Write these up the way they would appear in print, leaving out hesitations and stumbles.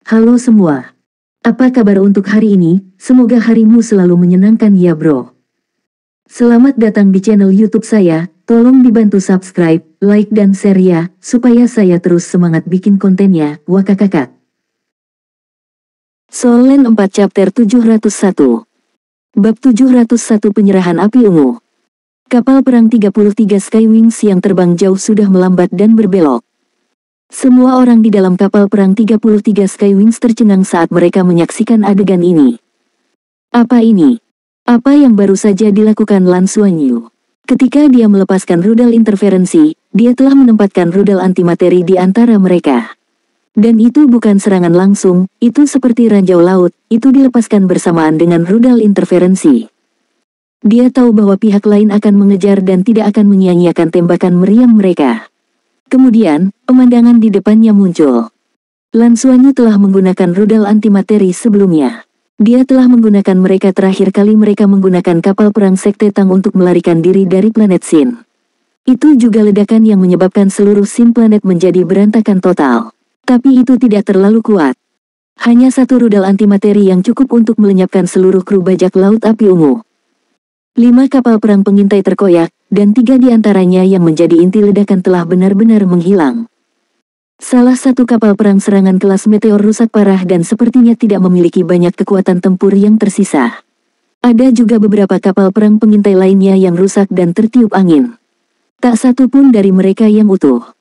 Halo semua. Apa kabar untuk hari ini? Semoga harimu selalu menyenangkan ya bro. Selamat datang di channel YouTube saya. Tolong dibantu subscribe, like dan share ya, supaya saya terus semangat bikin kontennya. Wakakakak. Soul Land 4 Chapter 701. Bab 701 Penyerahan Api Ungu. Kapal perang 33 Skywings yang terbang jauh sudah melambat dan berbelok. Semua orang di dalam kapal perang 33 Skywings tercengang saat mereka menyaksikan adegan ini. Apa ini? Apa yang baru saja dilakukan Lan Xuanyu? Ketika dia melepaskan rudal interferensi, dia telah menempatkan rudal antimateri di antara mereka. Dan itu bukan serangan langsung, itu seperti ranjau laut, itu dilepaskan bersamaan dengan rudal interferensi. Dia tahu bahwa pihak lain akan mengejar dan tidak akan menyia-nyiakan tembakan meriam mereka. Kemudian, pemandangan di depannya muncul. Lan Xuanyu telah menggunakan rudal antimateri sebelumnya. Dia telah menggunakan mereka terakhir kali mereka menggunakan kapal perang Sekte Tang untuk melarikan diri dari planet Sin. Itu juga ledakan yang menyebabkan seluruh Sin planet menjadi berantakan total. Tapi itu tidak terlalu kuat. Hanya satu rudal antimateri yang cukup untuk melenyapkan seluruh kru bajak laut api ungu. 5 kapal perang pengintai terkoyak, dan 3 di antaranya yang menjadi inti ledakan telah benar-benar menghilang. Salah satu kapal perang serangan kelas meteor rusak parah dan sepertinya tidak memiliki banyak kekuatan tempur yang tersisa. Ada juga beberapa kapal perang pengintai lainnya yang rusak dan tertiup angin. Tak satu pun dari mereka yang utuh.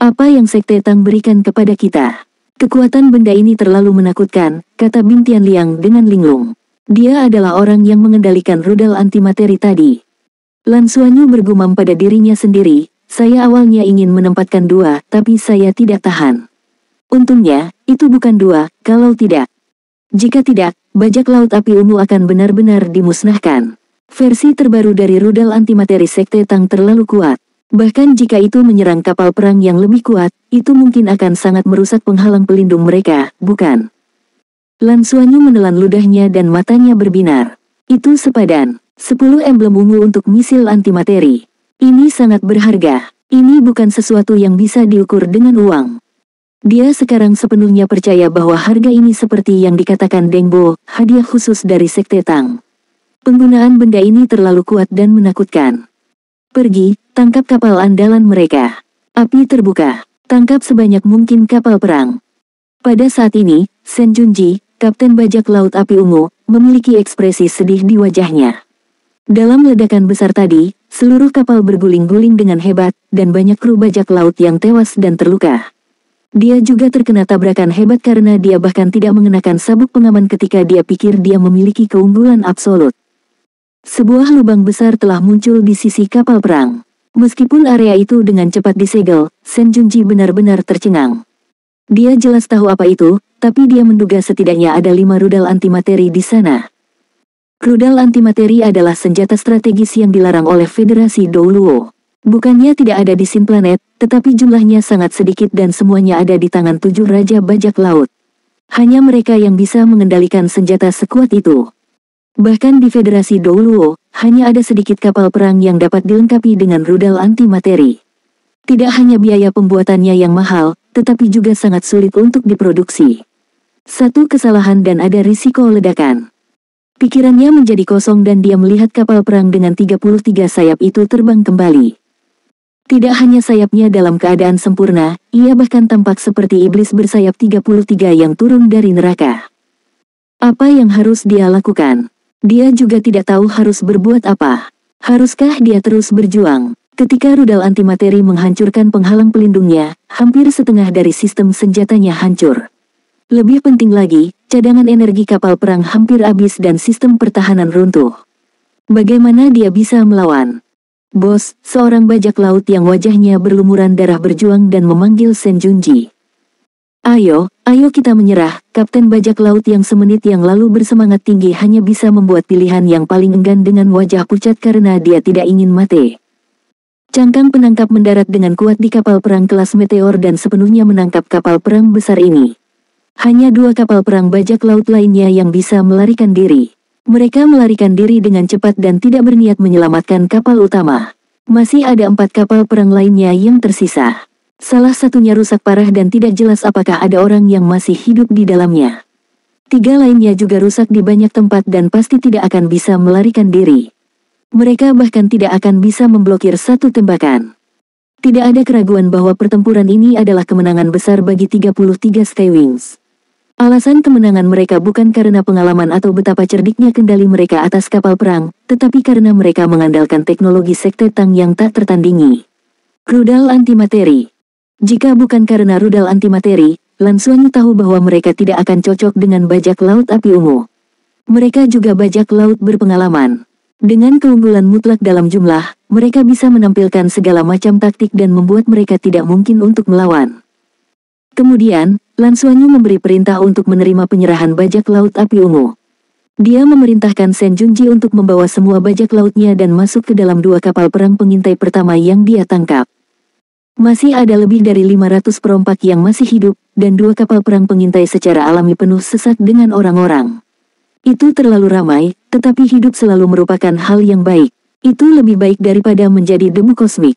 Apa yang Sekte Tang berikan kepada kita? Kekuatan benda ini terlalu menakutkan, kata Bing Tianliang dengan linglung. Dia adalah orang yang mengendalikan rudal antimateri tadi. Lan Xuanyu bergumam pada dirinya sendiri, saya awalnya ingin menempatkan 2, tapi saya tidak tahan. Untungnya, itu bukan 2, kalau tidak. Jika tidak, bajak laut api ungu akan benar-benar dimusnahkan. Versi terbaru dari rudal antimateri Sekte Tang terlalu kuat. Bahkan jika itu menyerang kapal perang yang lebih kuat, itu mungkin akan sangat merusak penghalang pelindung mereka, bukan? Lan Xuanyu menelan ludahnya dan matanya berbinar. Itu sepadan. 10 emblem ungu untuk misil antimateri. Ini sangat berharga. Ini bukan sesuatu yang bisa diukur dengan uang. Dia sekarang sepenuhnya percaya bahwa harga ini seperti yang dikatakan Deng Bo, hadiah khusus dari Sekte Tang. Penggunaan benda ini terlalu kuat dan menakutkan. Pergi, tangkap kapal andalan mereka. Api terbuka. Tangkap sebanyak mungkin kapal perang. Pada saat ini, Shen Junji, Kapten Bajak Laut Api Ungu, memiliki ekspresi sedih di wajahnya. Dalam ledakan besar tadi, seluruh kapal berguling-guling dengan hebat, dan banyak kru bajak laut yang tewas dan terluka. Dia juga terkena tabrakan hebat karena dia bahkan tidak mengenakan sabuk pengaman ketika dia pikir dia memiliki keunggulan absolut. Sebuah lubang besar telah muncul di sisi kapal perang. Meskipun area itu dengan cepat disegel, Shen Junji benar-benar tercengang. Dia jelas tahu apa itu, tapi dia menduga setidaknya ada 5 rudal antimateri di sana. Rudal antimateri adalah senjata strategis yang dilarang oleh Federasi Douluo. Bukannya tidak ada di Sin Planet, tetapi jumlahnya sangat sedikit dan semuanya ada di tangan 7 Raja Bajak Laut. Hanya mereka yang bisa mengendalikan senjata sekuat itu. Bahkan di Federasi Douluo, hanya ada sedikit kapal perang yang dapat dilengkapi dengan rudal antimateri. Tidak hanya biaya pembuatannya yang mahal, tetapi juga sangat sulit untuk diproduksi. Satu kesalahan dan ada risiko ledakan. Pikirannya menjadi kosong dan dia melihat kapal perang dengan 33 sayap itu terbang kembali. Tidak hanya sayapnya dalam keadaan sempurna, ia bahkan tampak seperti iblis bersayap 33 yang turun dari neraka. Apa yang harus dia lakukan? Dia juga tidak tahu harus berbuat apa. Haruskah dia terus berjuang? Ketika rudal antimateri menghancurkan penghalang pelindungnya, hampir setengah dari sistem senjatanya hancur. Lebih penting lagi, cadangan energi kapal perang hampir habis dan sistem pertahanan runtuh. Bagaimana dia bisa melawan? Bos, seorang bajak laut yang wajahnya berlumuran darah berjuang dan memanggil Shen Junji. Ayo kita menyerah. Kapten bajak laut yang semenit yang lalu bersemangat tinggi hanya bisa membuat pilihan yang paling enggan dengan wajah pucat karena dia tidak ingin mati. Cangkang penangkap mendarat dengan kuat di kapal perang kelas meteor dan sepenuhnya menangkap kapal perang besar ini. Hanya 2 kapal perang bajak laut lainnya yang bisa melarikan diri. Mereka melarikan diri dengan cepat dan tidak berniat menyelamatkan kapal utama. Masih ada 4 kapal perang lainnya yang tersisa. Salah satunya rusak parah dan tidak jelas apakah ada orang yang masih hidup di dalamnya. 3 lainnya juga rusak di banyak tempat dan pasti tidak akan bisa melarikan diri. Mereka bahkan tidak akan bisa memblokir satu tembakan. Tidak ada keraguan bahwa pertempuran ini adalah kemenangan besar bagi 33 Skywings. Alasan kemenangan mereka bukan karena pengalaman atau betapa cerdiknya kendali mereka atas kapal perang, tetapi karena mereka mengandalkan teknologi Sekte Tang yang tak tertandingi. Rudal antimateri. Jika bukan karena rudal antimateri, Lan Xuanyu tahu bahwa mereka tidak akan cocok dengan bajak laut api ungu. Mereka juga bajak laut berpengalaman. Dengan keunggulan mutlak dalam jumlah, mereka bisa menampilkan segala macam taktik dan membuat mereka tidak mungkin untuk melawan. Kemudian, Lan Xuanyu memberi perintah untuk menerima penyerahan bajak laut api ungu. Dia memerintahkan Shen Junji untuk membawa semua bajak lautnya dan masuk ke dalam 2 kapal perang pengintai pertama yang dia tangkap. Masih ada lebih dari 500 perompak yang masih hidup, dan 2 kapal perang pengintai secara alami penuh sesak dengan orang-orang. Itu terlalu ramai, tetapi hidup selalu merupakan hal yang baik. Itu lebih baik daripada menjadi debu kosmik.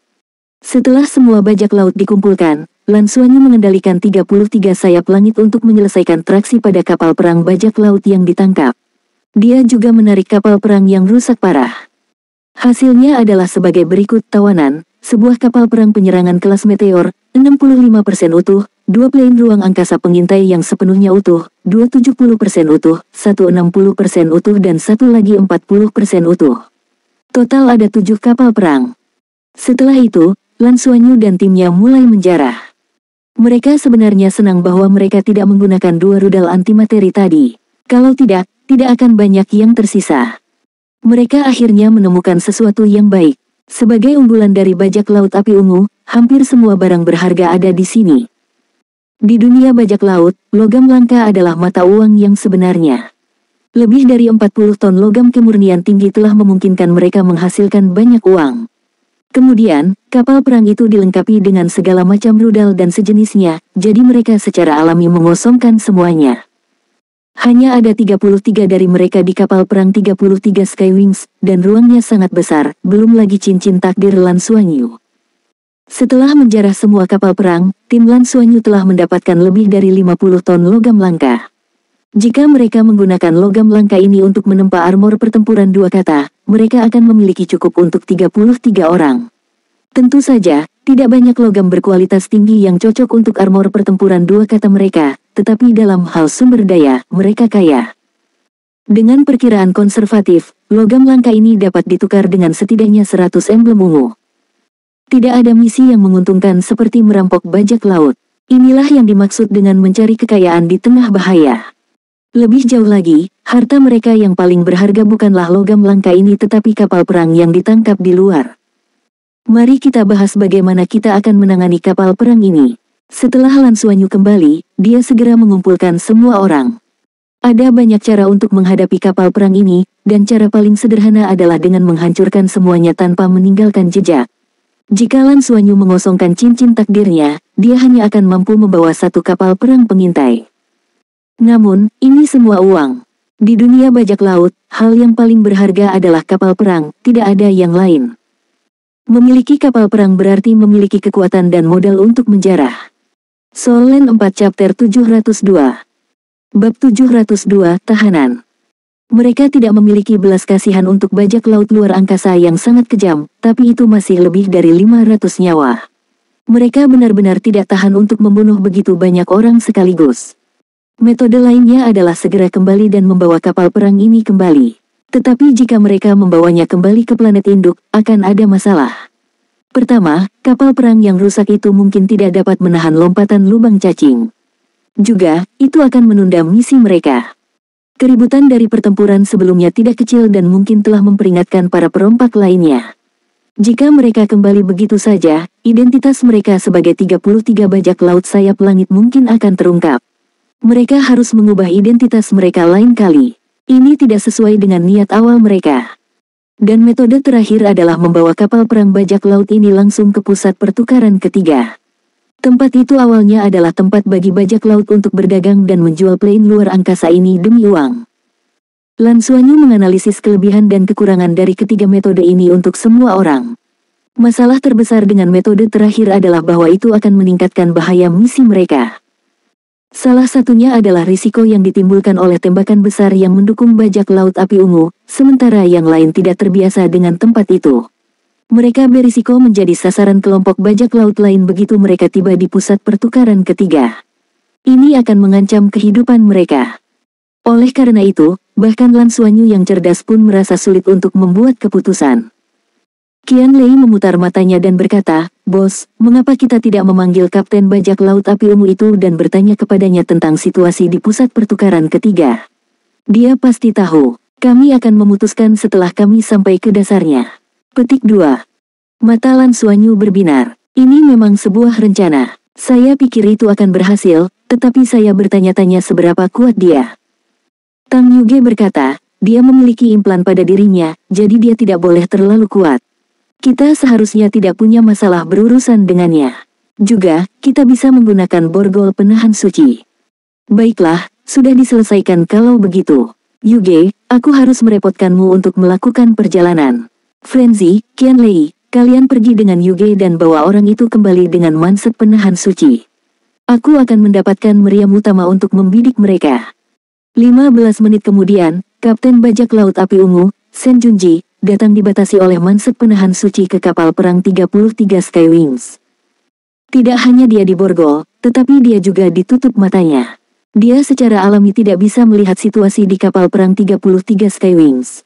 Setelah semua bajak laut dikumpulkan, Lan Xuanyu mengendalikan 33 sayap langit untuk menyelesaikan traksi pada kapal perang bajak laut yang ditangkap. Dia juga menarik kapal perang yang rusak parah. Hasilnya adalah sebagai berikut tawanan. Sebuah kapal perang penyerangan kelas Meteor, 65% utuh, 2 plane ruang angkasa pengintai yang sepenuhnya utuh, 2 70% utuh, 1 60% utuh dan 1 lagi 40% utuh. Total ada 7 kapal perang. Setelah itu, Lan Xuanyu dan timnya mulai menjarah. Mereka sebenarnya senang bahwa mereka tidak menggunakan 2 rudal antimateri tadi. Kalau tidak, tidak akan banyak yang tersisa. Mereka akhirnya menemukan sesuatu yang baik. Sebagai unggulan dari bajak laut api ungu, hampir semua barang berharga ada di sini. Di dunia bajak laut, logam langka adalah mata uang yang sebenarnya. Lebih dari 40 ton logam kemurnian tinggi telah memungkinkan mereka menghasilkan banyak uang. Kemudian, kapal perang itu dilengkapi dengan segala macam rudal dan sejenisnya, jadi mereka secara alami mengosongkan semuanya. Hanya ada 33 dari mereka di kapal perang 33 Skywings, dan ruangnya sangat besar, belum lagi cincin takdir Lan Xuanyu. Setelah menjarah semua kapal perang, tim Lan Xuanyu telah mendapatkan lebih dari 50 ton logam langka. Jika mereka menggunakan logam langka ini untuk menempa armor pertempuran 2 kata, mereka akan memiliki cukup untuk 33 orang. Tentu saja, tidak banyak logam berkualitas tinggi yang cocok untuk armor pertempuran 2 kata mereka, tetapi dalam hal sumber daya, mereka kaya. Dengan perkiraan konservatif, logam langka ini dapat ditukar dengan setidaknya 100 emblem ungu. Tidak ada misi yang menguntungkan seperti merampok bajak laut. Inilah yang dimaksud dengan mencari kekayaan di tengah bahaya. Lebih jauh lagi, harta mereka yang paling berharga bukanlah logam langka ini tetapi kapal perang yang ditangkap di luar. Mari kita bahas bagaimana kita akan menangani kapal perang ini. Setelah Lan Xuanyu kembali, dia segera mengumpulkan semua orang. Ada banyak cara untuk menghadapi kapal perang ini, dan cara paling sederhana adalah dengan menghancurkan semuanya tanpa meninggalkan jejak. Jika Lan Xuanyu mengosongkan cincin takdirnya, dia hanya akan mampu membawa 1 kapal perang pengintai. Namun, ini semua uang. Di dunia bajak laut, hal yang paling berharga adalah kapal perang, tidak ada yang lain. Memiliki kapal perang berarti memiliki kekuatan dan modal untuk menjarah. Soul Land 4 Chapter 702. Bab 702 Tahanan. Mereka tidak memiliki belas kasihan untuk bajak laut luar angkasa yang sangat kejam, tapi itu masih lebih dari 500 nyawa. Mereka benar-benar tidak tahan untuk membunuh begitu banyak orang sekaligus. Metode lainnya adalah segera kembali dan membawa kapal perang ini kembali. Tetapi jika mereka membawanya kembali ke planet induk, akan ada masalah. Pertama, kapal perang yang rusak itu mungkin tidak dapat menahan lompatan lubang cacing. Juga, itu akan menunda misi mereka. Keributan dari pertempuran sebelumnya tidak kecil dan mungkin telah memperingatkan para perompak lainnya. Jika mereka kembali begitu saja, identitas mereka sebagai 33 bajak laut sayap langit mungkin akan terungkap. Mereka harus mengubah identitas mereka lain kali. Ini tidak sesuai dengan niat awal mereka. Dan metode terakhir adalah membawa kapal perang bajak laut ini langsung ke pusat pertukaran ketiga. Tempat itu awalnya adalah tempat bagi bajak laut untuk berdagang dan menjual plane luar angkasa ini demi uang. Lan Xuanyu menganalisis kelebihan dan kekurangan dari ketiga metode ini untuk semua orang. Masalah terbesar dengan metode terakhir adalah bahwa itu akan meningkatkan bahaya misi mereka. Salah satunya adalah risiko yang ditimbulkan oleh tembakan besar yang mendukung bajak laut api ungu, sementara yang lain tidak terbiasa dengan tempat itu. Mereka berisiko menjadi sasaran kelompok bajak laut lain begitu mereka tiba di pusat pertukaran ketiga. Ini akan mengancam kehidupan mereka. Oleh karena itu, bahkan Lan Xuanyu yang cerdas pun merasa sulit untuk membuat keputusan. Qianlei memutar matanya dan berkata, "Bos, mengapa kita tidak memanggil Kapten Bajak Laut Api Ungu itu dan bertanya kepadanya tentang situasi di pusat pertukaran ketiga? Dia pasti tahu. Kami akan memutuskan setelah kami sampai ke dasarnya." Petik 2. Mata Lan Xuanyu berbinar. Ini memang sebuah rencana. Saya pikir itu akan berhasil, tetapi saya bertanya-tanya seberapa kuat dia. Tang Yuge berkata, dia memiliki implan pada dirinya, jadi dia tidak boleh terlalu kuat. Kita seharusnya tidak punya masalah berurusan dengannya. Juga, kita bisa menggunakan borgol penahan suci. Baiklah, sudah diselesaikan kalau begitu. Yuge, aku harus merepotkanmu untuk melakukan perjalanan. Frenzy, Qianlei, kalian pergi dengan Yuge dan bawa orang itu kembali dengan manset penahan suci. Aku akan mendapatkan meriam utama untuk membidik mereka. 15 menit kemudian, Kapten Bajak Laut Api Ungu, Shen Junji, datang dibatasi oleh manset penahan suci ke kapal perang 33 Skywings. Tidak hanya dia diborgol, tetapi dia juga ditutup matanya. Dia secara alami tidak bisa melihat situasi di kapal perang 33 Skywings.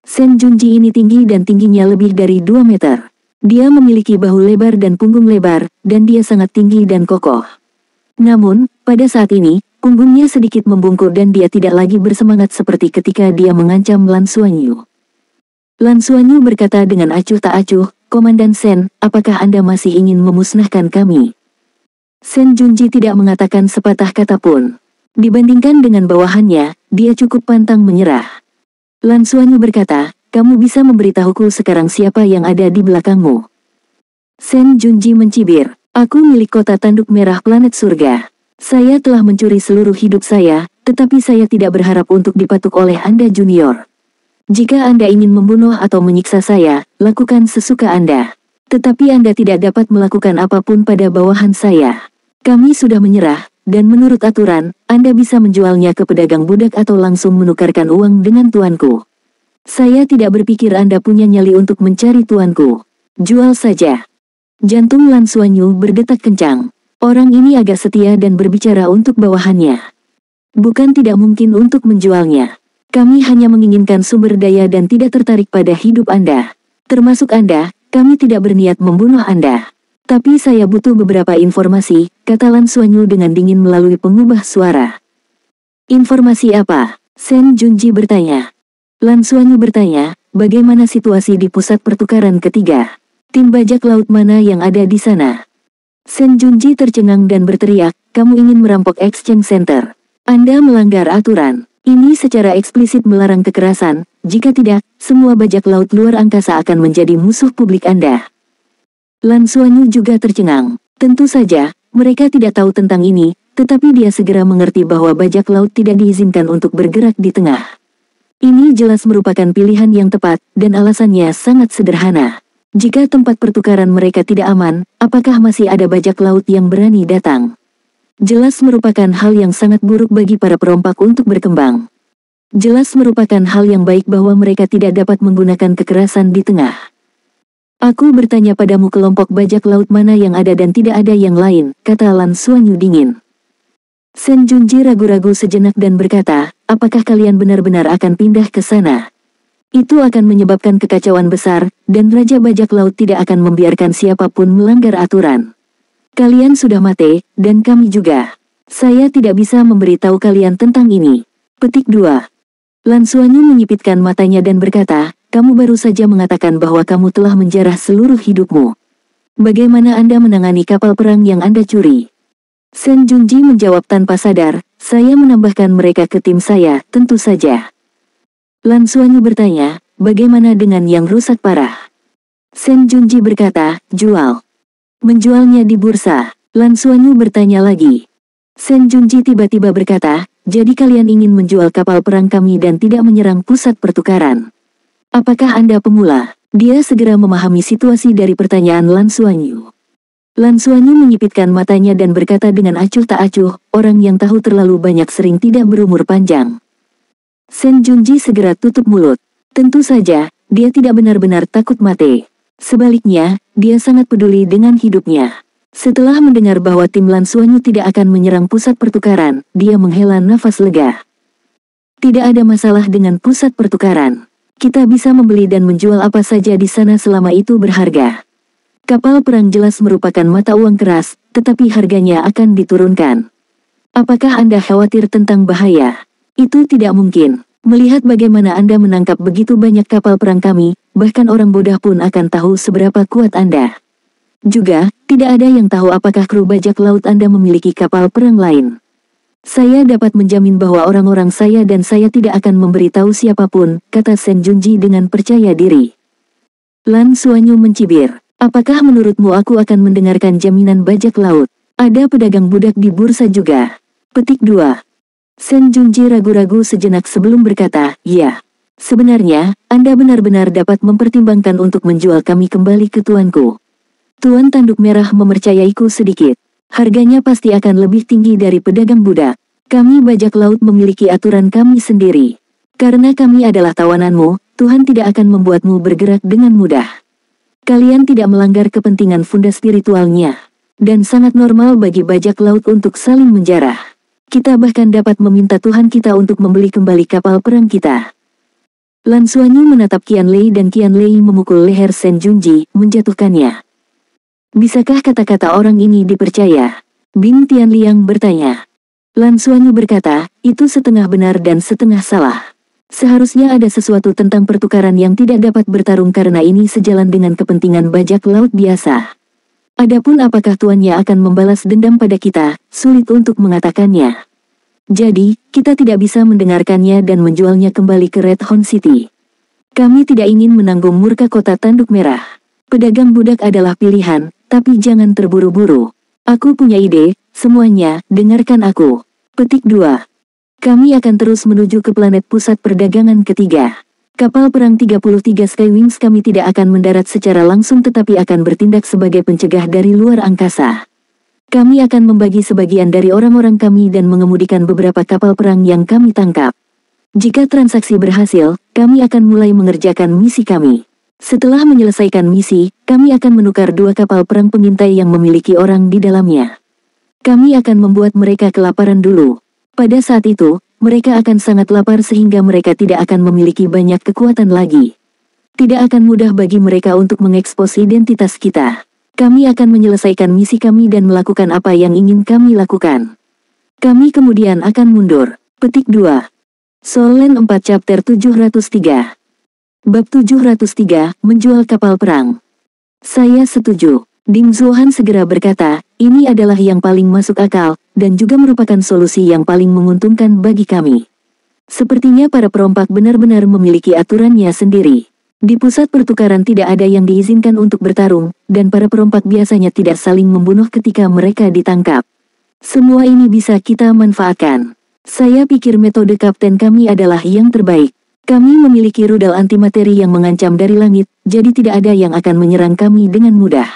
Shen Junji ini tinggi dan tingginya lebih dari 2 meter. Dia memiliki bahu lebar dan punggung lebar, dan dia sangat tinggi dan kokoh. Namun, pada saat ini, punggungnya sedikit membungkuk dan dia tidak lagi bersemangat seperti ketika dia mengancam Lan Xuanyu. Lan Xuanyu berkata dengan acuh tak acuh, "Komandan Shen, apakah Anda masih ingin memusnahkan kami?" Shen Junji tidak mengatakan sepatah kata pun. Dibandingkan dengan bawahannya, dia cukup pantang menyerah. Lan Xuanyu berkata, "Kamu bisa memberitahuku sekarang siapa yang ada di belakangmu?" Shen Junji mencibir, "Aku milik kota tanduk merah planet surga. Saya telah mencuri seluruh hidup saya, tetapi saya tidak berharap untuk dipatuk oleh Anda junior. Jika Anda ingin membunuh atau menyiksa saya, lakukan sesuka Anda. Tetapi Anda tidak dapat melakukan apapun pada bawahan saya. Kami sudah menyerah, dan menurut aturan, Anda bisa menjualnya ke pedagang budak atau langsung menukarkan uang dengan tuanku. Saya tidak berpikir Anda punya nyali untuk mencari tuanku. Jual saja." Jantung Lan Xuanyu berdetak kencang. Orang ini agak setia dan berbicara untuk bawahannya. Bukan tidak mungkin untuk menjualnya. Kami hanya menginginkan sumber daya dan tidak tertarik pada hidup Anda. Termasuk Anda, kami tidak berniat membunuh Anda. Tapi saya butuh beberapa informasi, kata Lan Xuanyu dengan dingin melalui pengubah suara. Informasi apa? Shen Junji bertanya. Lan Xuanyu bertanya, bagaimana situasi di pusat pertukaran ketiga? Tim bajak laut mana yang ada di sana? Shen Junji tercengang dan berteriak, kamu ingin merampok Exchange Center. Anda melanggar aturan. Ini secara eksplisit melarang kekerasan, jika tidak, semua bajak laut luar angkasa akan menjadi musuh publik Anda. Lan Xuanyu juga tercengang. Tentu saja, mereka tidak tahu tentang ini, tetapi dia segera mengerti bahwa bajak laut tidak diizinkan untuk bergerak di tengah. Ini jelas merupakan pilihan yang tepat, dan alasannya sangat sederhana. Jika tempat pertukaran mereka tidak aman, apakah masih ada bajak laut yang berani datang? Jelas merupakan hal yang sangat buruk bagi para perompak untuk berkembang. Jelas merupakan hal yang baik bahwa mereka tidak dapat menggunakan kekerasan di tengah. Aku bertanya padamu kelompok bajak laut mana yang ada dan tidak ada yang lain, kata Lan Xuanyu dingin. Shen Junji ragu-ragu sejenak dan berkata, apakah kalian benar-benar akan pindah ke sana? Itu akan menyebabkan kekacauan besar, dan Raja Bajak Laut tidak akan membiarkan siapapun melanggar aturan. Kalian sudah mati, dan kami juga. Saya tidak bisa memberitahu kalian tentang ini. Petik 2. Lan Xuanyu menyipitkan matanya dan berkata, kamu baru saja mengatakan bahwa kamu telah menjarah seluruh hidupmu. Bagaimana Anda menangani kapal perang yang Anda curi? Shen Junji menjawab tanpa sadar, saya menambahkan mereka ke tim saya, tentu saja. Lan Xuanyu bertanya, bagaimana dengan yang rusak parah? Shen Junji berkata, jual. Menjualnya di bursa. Lan Xuanyu bertanya lagi. Shen Junji tiba-tiba berkata, jadi kalian ingin menjual kapal perang kami dan tidak menyerang pusat pertukaran. Apakah Anda pemula? Dia segera memahami situasi dari pertanyaan Lan Xuanyu. Lan Xuanyu menyipitkan matanya dan berkata dengan acuh tak acuh, orang yang tahu terlalu banyak sering tidak berumur panjang. Shen Junji segera tutup mulut. Tentu saja, dia tidak benar-benar takut mati. Sebaliknya, dia sangat peduli dengan hidupnya. Setelah mendengar bahwa tim Lan Xuanyu tidak akan menyerang pusat pertukaran, dia menghela nafas lega. Tidak ada masalah dengan pusat pertukaran. Kita bisa membeli dan menjual apa saja di sana selama itu berharga. Kapal perang jelas merupakan mata uang keras, tetapi harganya akan diturunkan. Apakah Anda khawatir tentang bahaya? Itu tidak mungkin. Melihat bagaimana Anda menangkap begitu banyak kapal perang kami, bahkan orang bodoh pun akan tahu seberapa kuat Anda. Juga, tidak ada yang tahu apakah kru bajak laut Anda memiliki kapal perang lain. Saya dapat menjamin bahwa orang-orang saya dan saya tidak akan memberitahu siapapun, kata Shen Junji dengan percaya diri. Lan Xuanyu mencibir. Apakah menurutmu aku akan mendengarkan jaminan bajak laut? Ada pedagang budak di bursa juga. Petik 2. Shen Junji ragu-ragu sejenak sebelum berkata, ya. Sebenarnya, Anda benar-benar dapat mempertimbangkan untuk menjual kami kembali ke tuanku. Tuan Tanduk Merah mempercayaiku sedikit. Harganya pasti akan lebih tinggi dari pedagang budak. Kami bajak laut memiliki aturan kami sendiri. Karena kami adalah tawananmu, Tuhan tidak akan membuatmu bergerak dengan mudah. Kalian tidak melanggar kepentingan funda spiritualnya. Dan sangat normal bagi bajak laut untuk saling menjarah. Kita bahkan dapat meminta Tuhan kita untuk membeli kembali kapal perang kita. Lan Xuanyu menatap Qian Lei dan Qian Lei memukul leher Shen Junji, menjatuhkannya. Bisakah kata-kata orang ini dipercaya? Bing Tianliang bertanya. Lan Xuanyu berkata, itu setengah benar dan setengah salah. Seharusnya ada sesuatu tentang pertukaran yang tidak dapat bertarung karena ini sejalan dengan kepentingan bajak laut biasa. Adapun apakah tuannya akan membalas dendam pada kita, sulit untuk mengatakannya. Jadi, kita tidak bisa mendengarkannya dan menjualnya kembali ke Red Horn City. Kami tidak ingin menanggung murka kota Tanduk Merah. Pedagang budak adalah pilihan, tapi jangan terburu-buru. Aku punya ide, semuanya, dengarkan aku. Petik 2. Kami akan terus menuju ke planet pusat perdagangan ketiga. Kapal perang 33 Skywings kami tidak akan mendarat secara langsung tetapi akan bertindak sebagai pencegah dari luar angkasa. Kami akan membagi sebagian dari orang-orang kami dan mengemudikan beberapa kapal perang yang kami tangkap. Jika transaksi berhasil, kami akan mulai mengerjakan misi kami. Setelah menyelesaikan misi, kami akan menukar 2 kapal perang pengintai yang memiliki orang di dalamnya. Kami akan membuat mereka kelaparan dulu. Pada saat itu, mereka akan sangat lapar sehingga mereka tidak akan memiliki banyak kekuatan lagi. Tidak akan mudah bagi mereka untuk mengekspos identitas kita. Kami akan menyelesaikan misi kami dan melakukan apa yang ingin kami lakukan. Kami kemudian akan mundur. Petik 2. Solen 4 Chapter 703. Bab 703, menjual kapal perang. Saya setuju. Ding Zuohan segera berkata, ini adalah yang paling masuk akal, dan juga merupakan solusi yang paling menguntungkan bagi kami. Sepertinya para perompak benar-benar memiliki aturannya sendiri. Di pusat pertukaran tidak ada yang diizinkan untuk bertarung, dan para perompak biasanya tidak saling membunuh ketika mereka ditangkap. Semua ini bisa kita manfaatkan. Saya pikir metode kapten kami adalah yang terbaik. Kami memiliki rudal antimateri yang mengancam dari langit, jadi tidak ada yang akan menyerang kami dengan mudah.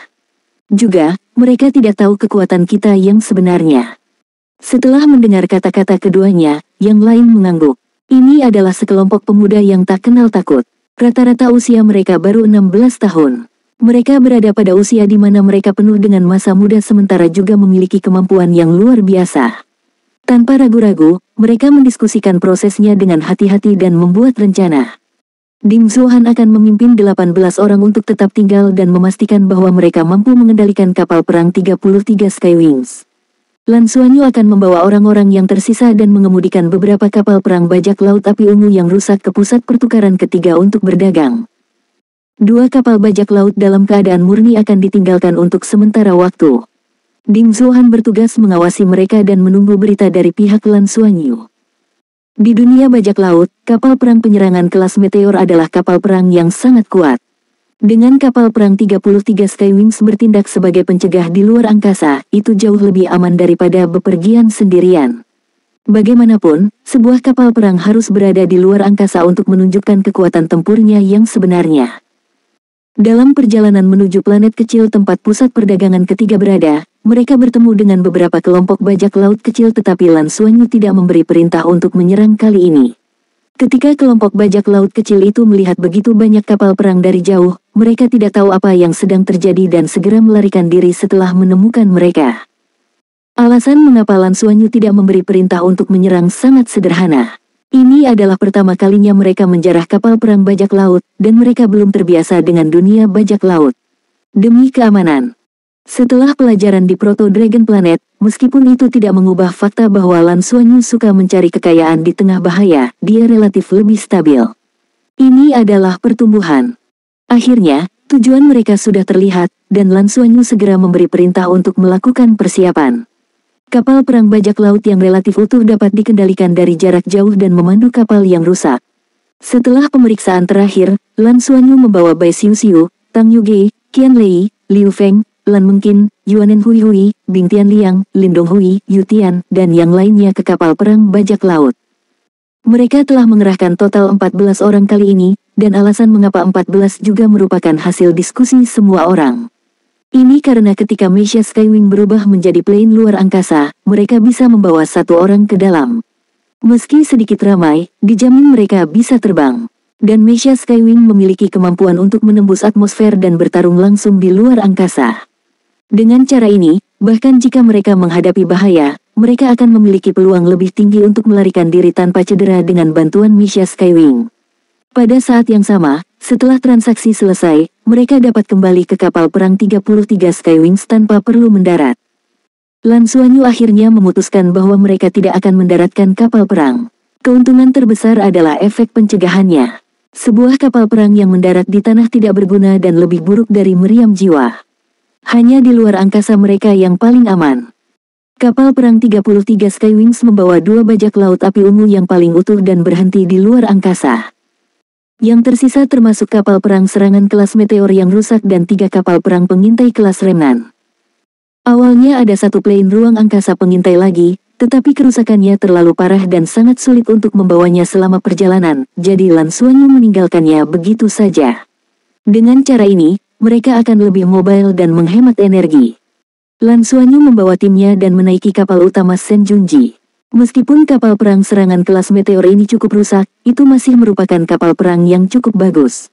Juga, mereka tidak tahu kekuatan kita yang sebenarnya. Setelah mendengar kata-kata keduanya, yang lain mengangguk. Ini adalah sekelompok pemuda yang tak kenal takut. Rata-rata usia mereka baru 16 tahun. Mereka berada pada usia di mana mereka penuh dengan masa muda sementara juga memiliki kemampuan yang luar biasa. Tanpa ragu-ragu, mereka mendiskusikan prosesnya dengan hati-hati dan membuat rencana. Ding Zuohan akan memimpin 18 orang untuk tetap tinggal dan memastikan bahwa mereka mampu mengendalikan kapal perang 33 Skywings. Lan Xuanyu akan membawa orang-orang yang tersisa dan mengemudikan beberapa kapal perang bajak laut api ungu yang rusak ke pusat pertukaran ketiga untuk berdagang. 2 kapal bajak laut dalam keadaan murni akan ditinggalkan untuk sementara waktu. Ding Zuohan bertugas mengawasi mereka dan menunggu berita dari pihak Lan Xuanyu. Di dunia bajak laut, kapal perang penyerangan kelas Meteor adalah kapal perang yang sangat kuat. Dengan kapal perang 33 Skywings bertindak sebagai pencegah di luar angkasa, itu jauh lebih aman daripada bepergian sendirian. Bagaimanapun, sebuah kapal perang harus berada di luar angkasa untuk menunjukkan kekuatan tempurnya yang sebenarnya. Dalam perjalanan menuju planet kecil tempat pusat perdagangan ketiga berada, mereka bertemu dengan beberapa kelompok bajak laut kecil tetapi Lan Xuanyu tidak memberi perintah untuk menyerang kali ini. Ketika kelompok bajak laut kecil itu melihat begitu banyak kapal perang dari jauh, mereka tidak tahu apa yang sedang terjadi dan segera melarikan diri setelah menemukan mereka. Alasan mengapa Lan Xuanyu tidak memberi perintah untuk menyerang sangat sederhana. Ini adalah pertama kalinya mereka menjarah kapal perang bajak laut, dan mereka belum terbiasa dengan dunia bajak laut. Demi keamanan. Setelah pelajaran di Proto Dragon Planet, meskipun itu tidak mengubah fakta bahwa Lan Xuanyu suka mencari kekayaan di tengah bahaya, dia relatif lebih stabil. Ini adalah pertumbuhan. Akhirnya, tujuan mereka sudah terlihat, dan Lan Xuanyu segera memberi perintah untuk melakukan persiapan. Kapal perang bajak laut yang relatif utuh dapat dikendalikan dari jarak jauh dan memandu kapal yang rusak. Setelah pemeriksaan terakhir, Lan Xuanyu membawa Bai Xiuxiu, Tang Yuge, Qian Lei, Liu Feng, Lan Mengqin, Yuanen Hui Hui, Bing Tianliang, Lin Donghui, Yu Tian, dan yang lainnya ke kapal perang bajak laut. Mereka telah mengerahkan total 14 orang kali ini, dan alasan mengapa 14 juga merupakan hasil diskusi semua orang. Ini karena ketika Meisha Skywing berubah menjadi plane luar angkasa, mereka bisa membawa satu orang ke dalam. Meski sedikit ramai, dijamin mereka bisa terbang. Dan Meisha Skywing memiliki kemampuan untuk menembus atmosfer dan bertarung langsung di luar angkasa. Dengan cara ini, bahkan jika mereka menghadapi bahaya, mereka akan memiliki peluang lebih tinggi untuk melarikan diri tanpa cedera dengan bantuan Meisha Skywing. Pada saat yang sama, setelah transaksi selesai, mereka dapat kembali ke kapal perang 33 Skywings tanpa perlu mendarat. Lan Xuanyu akhirnya memutuskan bahwa mereka tidak akan mendaratkan kapal perang. Keuntungan terbesar adalah efek pencegahannya. Sebuah kapal perang yang mendarat di tanah tidak berguna dan lebih buruk dari meriam jiwa. Hanya di luar angkasa mereka yang paling aman. Kapal perang 33 Skywings membawa 2 bajak laut api ungu yang paling utuh dan berhenti di luar angkasa. Yang tersisa termasuk kapal perang serangan kelas meteor yang rusak dan 3 kapal perang pengintai kelas remnant. Awalnya ada satu plane ruang angkasa pengintai lagi, tetapi kerusakannya terlalu parah dan sangat sulit untuk membawanya selama perjalanan, jadi Lan Xuanyu meninggalkannya begitu saja. Dengan cara ini, mereka akan lebih mobile dan menghemat energi. Lan Xuanyu membawa timnya dan menaiki kapal utama Shen Junji. Meskipun kapal perang serangan kelas meteor ini cukup rusak, itu masih merupakan kapal perang yang cukup bagus.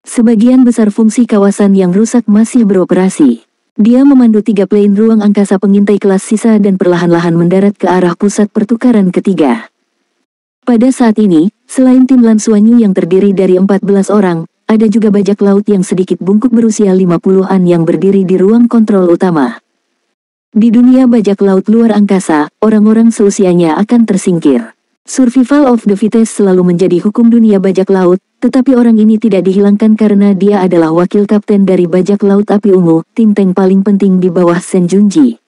Sebagian besar fungsi kawasan yang rusak masih beroperasi. Dia memandu 3 plane ruang angkasa pengintai kelas sisa dan perlahan-lahan mendarat ke arah pusat pertukaran ketiga. Pada saat ini, selain tim Lan Xuanyu yang terdiri dari 14 orang, ada juga bajak laut yang sedikit bungkuk berusia 50-an yang berdiri di ruang kontrol utama. Di dunia bajak laut luar angkasa, orang-orang seusianya akan tersingkir. Survival of the fittest selalu menjadi hukum dunia bajak laut, tetapi orang ini tidak dihilangkan karena dia adalah wakil kapten dari bajak laut api ungu, tim tank paling penting di bawah Shen Junji.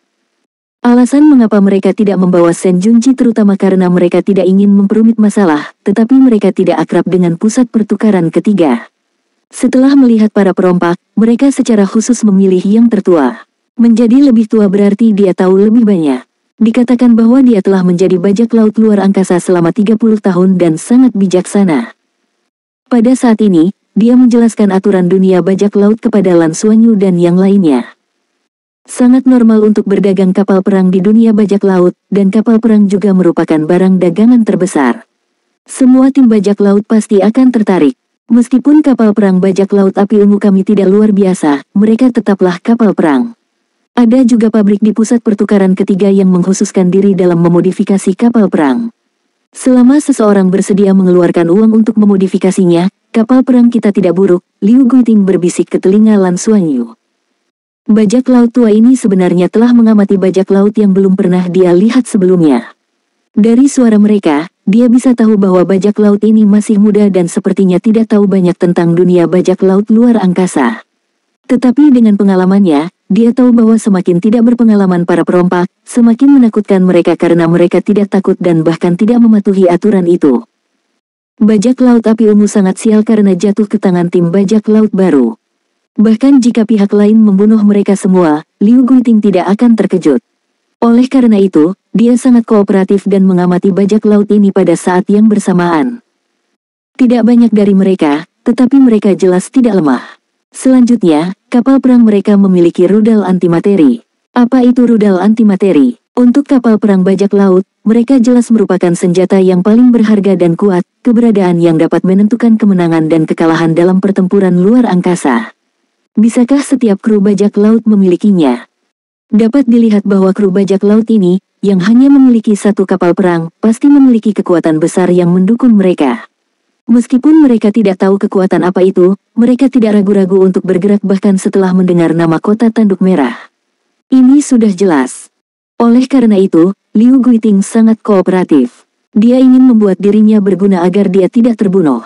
Alasan mengapa mereka tidak membawa Shen Junji terutama karena mereka tidak ingin memperumit masalah, tetapi mereka tidak akrab dengan pusat pertukaran ketiga. Setelah melihat para perompak, mereka secara khusus memilih yang tertua. Menjadi lebih tua berarti dia tahu lebih banyak. Dikatakan bahwa dia telah menjadi bajak laut luar angkasa selama 30 tahun dan sangat bijaksana. Pada saat ini, dia menjelaskan aturan dunia bajak laut kepada Lan Xuanyu dan yang lainnya. Sangat normal untuk berdagang kapal perang di dunia bajak laut, dan kapal perang juga merupakan barang dagangan terbesar. Semua tim bajak laut pasti akan tertarik. Meskipun kapal perang bajak laut api ungu kami tidak luar biasa, mereka tetaplah kapal perang. Ada juga pabrik di pusat pertukaran ketiga yang mengkhususkan diri dalam memodifikasi kapal perang. Selama seseorang bersedia mengeluarkan uang untuk memodifikasinya, kapal perang kita tidak buruk, Liu Guiting berbisik ke telinga Lan Xuanyu. Bajak laut tua ini sebenarnya telah mengamati bajak laut yang belum pernah dia lihat sebelumnya. Dari suara mereka, dia bisa tahu bahwa bajak laut ini masih muda dan sepertinya tidak tahu banyak tentang dunia bajak laut luar angkasa. Tetapi dengan pengalamannya, dia tahu bahwa semakin tidak berpengalaman para perompak, semakin menakutkan mereka karena mereka tidak takut dan bahkan tidak mematuhi aturan itu. Bajak laut api ungu sangat sial karena jatuh ke tangan tim bajak laut baru. Bahkan jika pihak lain membunuh mereka semua, Liu Guiting tidak akan terkejut. Oleh karena itu, dia sangat kooperatif dan mengamati bajak laut ini pada saat yang bersamaan. Tidak banyak dari mereka, tetapi mereka jelas tidak lemah. Selanjutnya, kapal perang mereka memiliki rudal antimateri. Apa itu rudal antimateri? Untuk kapal perang bajak laut, mereka jelas merupakan senjata yang paling berharga dan kuat, keberadaan yang dapat menentukan kemenangan dan kekalahan dalam pertempuran luar angkasa. Bisakah setiap kru bajak laut memilikinya? Dapat dilihat bahwa kru bajak laut ini, yang hanya memiliki satu kapal perang, pasti memiliki kekuatan besar yang mendukung mereka. Meskipun mereka tidak tahu kekuatan apa itu, mereka tidak ragu-ragu untuk bergerak bahkan setelah mendengar nama kota tanduk merah. Ini sudah jelas. Oleh karena itu, Liu Guiting sangat kooperatif. Dia ingin membuat dirinya berguna agar dia tidak terbunuh.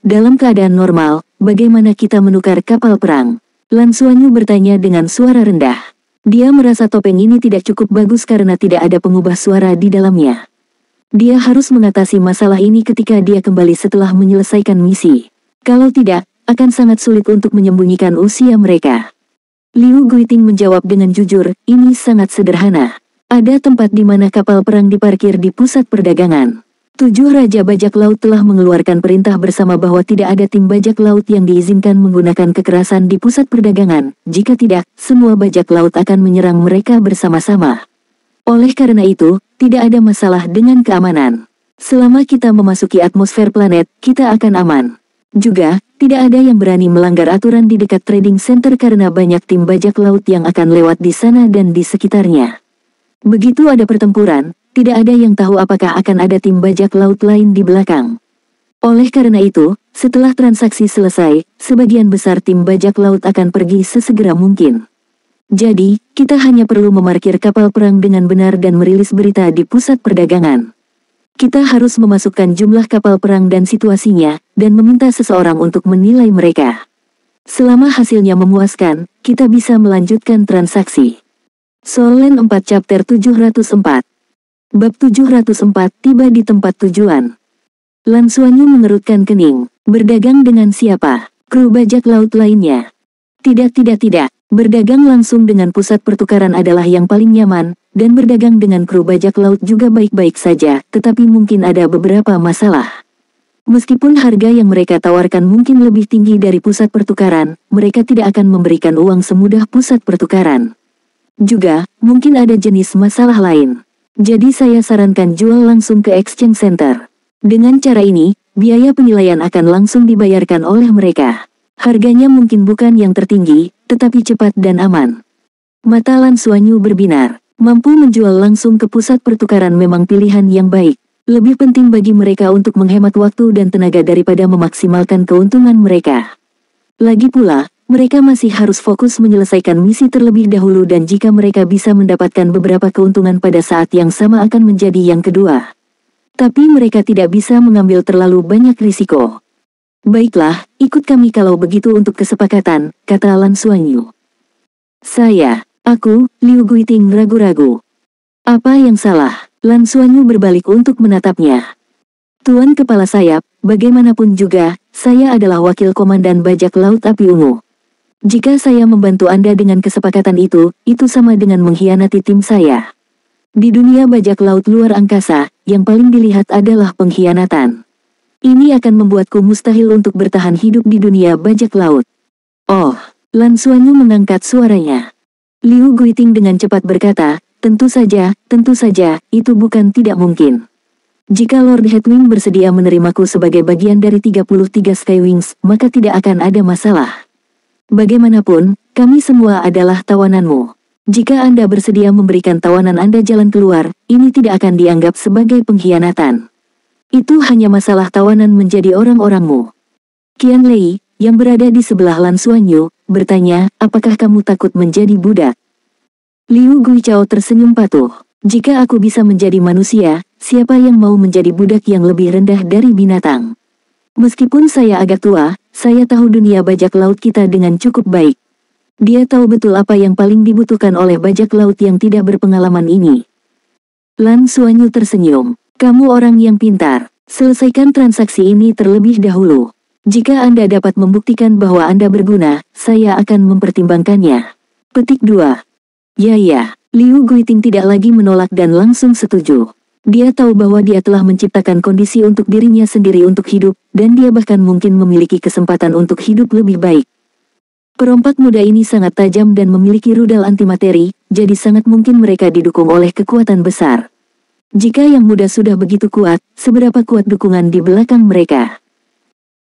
Dalam keadaan normal, bagaimana kita menukar kapal perang? Lan Xuanyu bertanya dengan suara rendah. Dia merasa topeng ini tidak cukup bagus karena tidak ada pengubah suara di dalamnya. Dia harus mengatasi masalah ini ketika dia kembali setelah menyelesaikan misi. Kalau tidak, akan sangat sulit untuk menyembunyikan usia mereka. Liu Guiting menjawab dengan jujur, ini sangat sederhana. Ada tempat di mana kapal perang diparkir di pusat perdagangan. 7 Raja Bajak Laut telah mengeluarkan perintah bersama bahwa tidak ada tim bajak laut yang diizinkan menggunakan kekerasan di pusat perdagangan. Jika tidak, semua bajak laut akan menyerang mereka bersama-sama. Oleh karena itu, tidak ada masalah dengan keamanan. Selama kita memasuki atmosfer planet, kita akan aman. Juga, tidak ada yang berani melanggar aturan di dekat trading center karena banyak tim bajak laut yang akan lewat di sana dan di sekitarnya. Begitu ada pertempuran, tidak ada yang tahu apakah akan ada tim bajak laut lain di belakang. Oleh karena itu, setelah transaksi selesai, sebagian besar tim bajak laut akan pergi sesegera mungkin. Jadi, kita hanya perlu memarkir kapal perang dengan benar dan merilis berita di pusat perdagangan. Kita harus memasukkan jumlah kapal perang dan situasinya, dan meminta seseorang untuk menilai mereka. Selama hasilnya memuaskan, kita bisa melanjutkan transaksi. Soul Land 4 Chapter 704. Bab 704 tiba di tempat tujuan. Lan Xuanyu mengerutkan kening. Berdagang dengan siapa? Kru bajak laut lainnya? Tidak. Berdagang langsung dengan pusat pertukaran adalah yang paling nyaman, dan berdagang dengan kru bajak laut juga baik-baik saja, tetapi mungkin ada beberapa masalah. Meskipun harga yang mereka tawarkan mungkin lebih tinggi dari pusat pertukaran, mereka tidak akan memberikan uang semudah pusat pertukaran. Juga, mungkin ada jenis masalah lain. Jadi saya sarankan jual langsung ke exchange center. Dengan cara ini, biaya penilaian akan langsung dibayarkan oleh mereka. Harganya mungkin bukan yang tertinggi, tetapi cepat dan aman. Mata Lan Xuanyu berbinar. Mampu menjual langsung ke pusat pertukaran memang pilihan yang baik. Lebih penting bagi mereka untuk menghemat waktu dan tenaga daripada memaksimalkan keuntungan mereka. Lagi pula, mereka masih harus fokus menyelesaikan misi terlebih dahulu dan jika mereka bisa mendapatkan beberapa keuntungan pada saat yang sama akan menjadi yang kedua. Tapi mereka tidak bisa mengambil terlalu banyak risiko. Baiklah, ikut kami kalau begitu untuk kesepakatan, kata Lan Xuanyu. Aku, Liu Guiting ragu-ragu. Apa yang salah? Lan Xuanyu berbalik untuk menatapnya. Tuan Kepala Sayap, bagaimanapun juga, saya adalah wakil komandan bajak laut api ungu. Jika saya membantu Anda dengan kesepakatan itu sama dengan mengkhianati tim saya. Di dunia bajak laut luar angkasa, yang paling dilihat adalah pengkhianatan. Ini akan membuatku mustahil untuk bertahan hidup di dunia bajak laut. Oh, Lan Xuanyu mengangkat suaranya. Liu Guiting dengan cepat berkata, tentu saja, itu bukan tidak mungkin. Jika Lord Headwing bersedia menerimaku sebagai bagian dari 33 Skywings, maka tidak akan ada masalah. Bagaimanapun, kami semua adalah tawananmu. Jika Anda bersedia memberikan tawanan Anda jalan keluar, ini tidak akan dianggap sebagai pengkhianatan. Itu hanya masalah tawanan menjadi orang-orangmu. Qian Lei, yang berada di sebelah Lan Xuanyu, bertanya, apakah kamu takut menjadi budak? Liu Guichao tersenyum patuh. Jika aku bisa menjadi manusia, siapa yang mau menjadi budak yang lebih rendah dari binatang? Meskipun saya agak tua, saya tahu dunia bajak laut kita dengan cukup baik. Dia tahu betul apa yang paling dibutuhkan oleh bajak laut yang tidak berpengalaman ini. Lan Xuanyu tersenyum. Kamu orang yang pintar. Selesaikan transaksi ini terlebih dahulu. Jika Anda dapat membuktikan bahwa Anda berguna, saya akan mempertimbangkannya. Petik 2. Ya. Liu Guiting tidak lagi menolak dan langsung setuju. Dia tahu bahwa dia telah menciptakan kondisi untuk dirinya sendiri untuk hidup, dan dia bahkan mungkin memiliki kesempatan untuk hidup lebih baik. Perompak muda ini sangat tajam dan memiliki rudal antimateri, jadi sangat mungkin mereka didukung oleh kekuatan besar. Jika yang muda sudah begitu kuat, seberapa kuat dukungan di belakang mereka?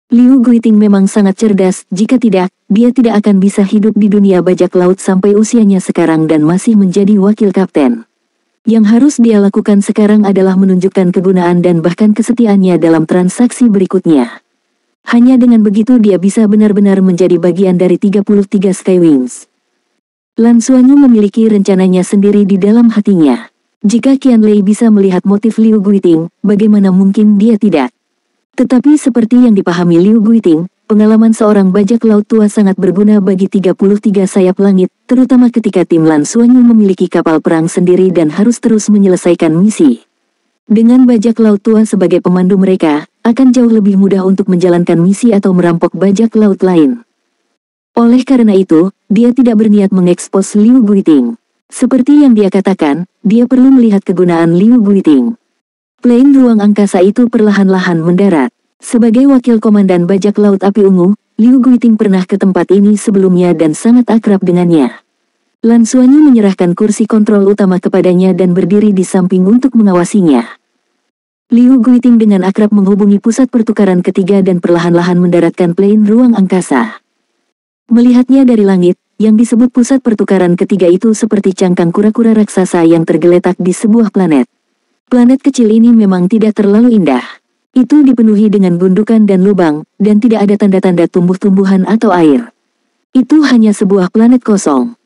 Liu Guiting memang sangat cerdas, jika tidak, dia tidak akan bisa hidup di dunia bajak laut sampai usianya sekarang dan masih menjadi wakil kapten. Yang harus dia lakukan sekarang adalah menunjukkan kegunaan dan bahkan kesetiaannya dalam transaksi berikutnya. Hanya dengan begitu dia bisa benar-benar menjadi bagian dari 33 Skywings. Lan Xuanyu memiliki rencananya sendiri di dalam hatinya. Jika Qianlei bisa melihat motif Liu Guiting, bagaimana mungkin dia tidak? Tetapi seperti yang dipahami Liu Guiting, pengalaman seorang bajak laut tua sangat berguna bagi 33 sayap langit, terutama ketika tim Lan Xuanyu memiliki kapal perang sendiri dan harus terus menyelesaikan misi. Dengan bajak laut tua sebagai pemandu mereka, akan jauh lebih mudah untuk menjalankan misi atau merampok bajak laut lain. Oleh karena itu, dia tidak berniat mengekspos Liu Guiting. Seperti yang dia katakan, dia perlu melihat kegunaan Liu Guiting. Plane ruang angkasa itu perlahan-lahan mendarat. Sebagai wakil komandan bajak laut api ungu, Liu Guiting pernah ke tempat ini sebelumnya dan sangat akrab dengannya. Lan Xuanyu menyerahkan kursi kontrol utama kepadanya dan berdiri di samping untuk mengawasinya. Liu Guiting dengan akrab menghubungi pusat pertukaran ketiga dan perlahan-lahan mendaratkan plane ruang angkasa. Melihatnya dari langit, yang disebut pusat pertukaran ketiga itu seperti cangkang kura-kura raksasa yang tergeletak di sebuah planet. Planet kecil ini memang tidak terlalu indah. Itu dipenuhi dengan gundukan dan lubang, dan tidak ada tanda-tanda tumbuh-tumbuhan atau air. Itu hanya sebuah planet kosong.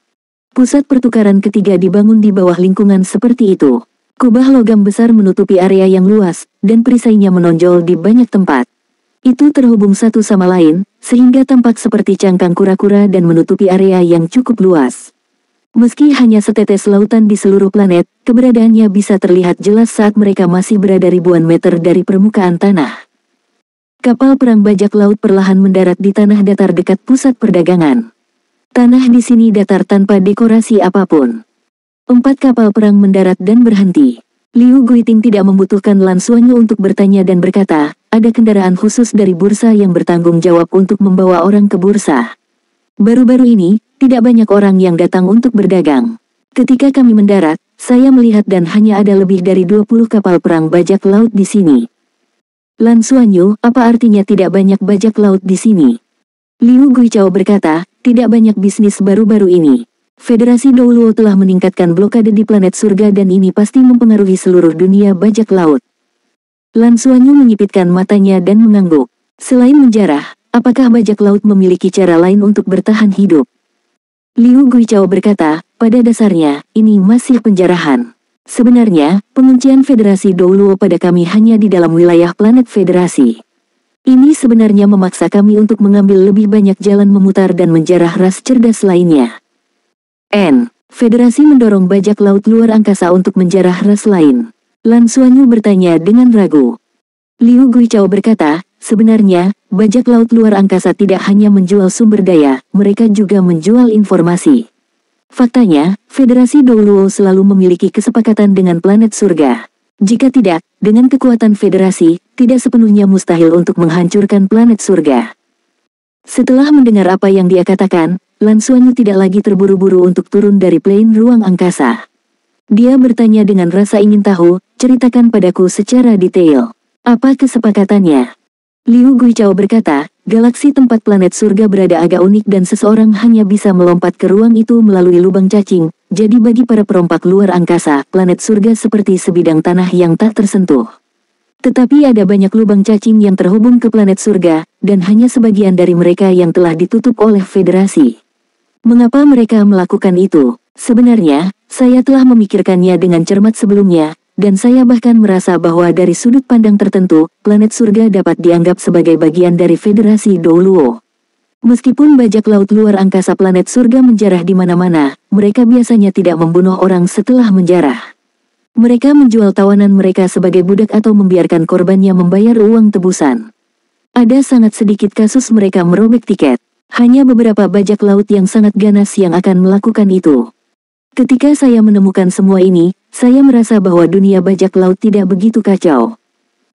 Pusat pertukaran ketiga dibangun di bawah lingkungan seperti itu. Kubah logam besar menutupi area yang luas, dan perisainya menonjol di banyak tempat. Itu terhubung satu sama lain, sehingga tampak seperti cangkang kura-kura dan menutupi area yang cukup luas. Meski hanya setetes lautan di seluruh planet, keberadaannya bisa terlihat jelas saat mereka masih berada ribuan meter dari permukaan tanah. Kapal perang bajak laut perlahan mendarat di tanah datar dekat pusat perdagangan. Tanah di sini datar tanpa dekorasi apapun. 4 kapal perang mendarat dan berhenti. Liu Guiting tidak membutuhkan Lan Xuanyu untuk bertanya dan berkata, ada kendaraan khusus dari bursa yang bertanggung jawab untuk membawa orang ke bursa. Baru-baru ini, tidak banyak orang yang datang untuk berdagang. Ketika kami mendarat, saya melihat dan hanya ada lebih dari 20 kapal perang bajak laut di sini. Lan Xuanyu, apa artinya tidak banyak bajak laut di sini? Liu Guichao berkata, tidak banyak bisnis baru-baru ini. Federasi Douluo telah meningkatkan blokade di planet surga dan ini pasti mempengaruhi seluruh dunia bajak laut. Lan Xuanyu menyipitkan matanya dan mengangguk. Selain menjarah, apakah bajak laut memiliki cara lain untuk bertahan hidup? Liu Guichao berkata, pada dasarnya, ini masih penjarahan. Sebenarnya, penguncian Federasi Douluo pada kami hanya di dalam wilayah planet Federasi. Ini sebenarnya memaksa kami untuk mengambil lebih banyak jalan memutar dan menjarah ras cerdas lainnya. Federasi mendorong bajak laut luar angkasa untuk menjarah ras lain. Lan Xuanyu bertanya dengan ragu. Liu Guichao berkata, sebenarnya, bajak laut luar angkasa tidak hanya menjual sumber daya, mereka juga menjual informasi. Faktanya, Federasi Douluo selalu memiliki kesepakatan dengan planet surga. Jika tidak, dengan kekuatan federasi, tidak sepenuhnya mustahil untuk menghancurkan planet surga. Setelah mendengar apa yang dia katakan, Lan Xuanyu tidak lagi terburu-buru untuk turun dari plane ruang angkasa. Dia bertanya dengan rasa ingin tahu, ceritakan padaku secara detail. Apa kesepakatannya? Liu Guichao berkata, galaksi tempat planet surga berada agak unik dan seseorang hanya bisa melompat ke ruang itu melalui lubang cacing. Jadi bagi para perompak luar angkasa, planet surga seperti sebidang tanah yang tak tersentuh. Tetapi ada banyak lubang cacing yang terhubung ke planet surga, dan hanya sebagian dari mereka yang telah ditutup oleh federasi. Mengapa mereka melakukan itu? Sebenarnya, saya telah memikirkannya dengan cermat sebelumnya, dan saya bahkan merasa bahwa dari sudut pandang tertentu, planet surga dapat dianggap sebagai bagian dari Federasi Douluo. Meskipun bajak laut luar angkasa planet surga menjarah di mana-mana, mereka biasanya tidak membunuh orang setelah menjarah. Mereka menjual tawanan mereka sebagai budak atau membiarkan korbannya membayar uang tebusan. Ada sangat sedikit kasus mereka merobek tiket. Hanya beberapa bajak laut yang sangat ganas yang akan melakukan itu. Ketika saya menemukan semua ini, saya merasa bahwa dunia bajak laut tidak begitu kacau.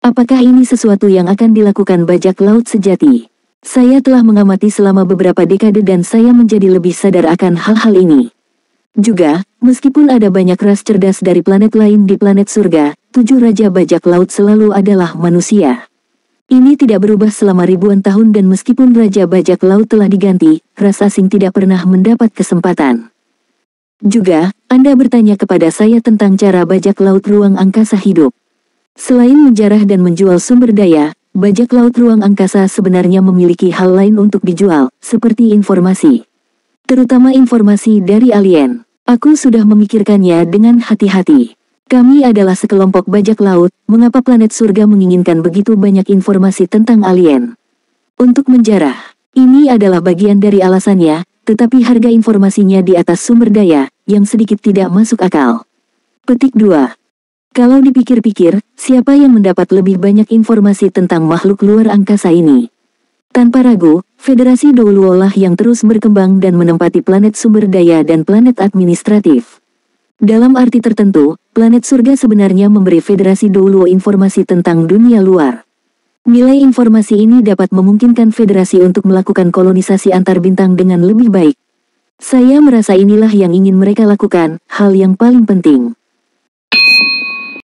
Apakah ini sesuatu yang akan dilakukan bajak laut sejati? Saya telah mengamati selama beberapa dekade dan saya menjadi lebih sadar akan hal-hal ini. Juga, meskipun ada banyak ras cerdas dari planet lain di planet surga, 7 raja bajak laut selalu adalah manusia. Ini tidak berubah selama ribuan tahun dan meskipun raja bajak laut telah diganti, ras asing tidak pernah mendapat kesempatan. Juga, Anda bertanya kepada saya tentang cara bajak laut ruang angkasa hidup. Selain menjarah dan menjual sumber daya, bajak laut ruang angkasa sebenarnya memiliki hal lain untuk dijual, seperti informasi. Terutama informasi dari alien. Aku sudah memikirkannya dengan hati-hati. Kami adalah sekelompok bajak laut, mengapa planet surga menginginkan begitu banyak informasi tentang alien? Untuk menjarah. Ini adalah bagian dari alasannya, tetapi harga informasinya di atas sumber daya, yang sedikit tidak masuk akal. Petik 2. Kalau dipikir-pikir, siapa yang mendapat lebih banyak informasi tentang makhluk luar angkasa ini? Tanpa ragu, Federasi Douluo lah yang terus berkembang dan menempati planet sumber daya dan planet administratif. Dalam arti tertentu, planet surga sebenarnya memberi Federasi Douluo informasi tentang dunia luar. Nilai informasi ini dapat memungkinkan Federasi untuk melakukan kolonisasi antar bintang dengan lebih baik. Saya merasa inilah yang ingin mereka lakukan, hal yang paling penting.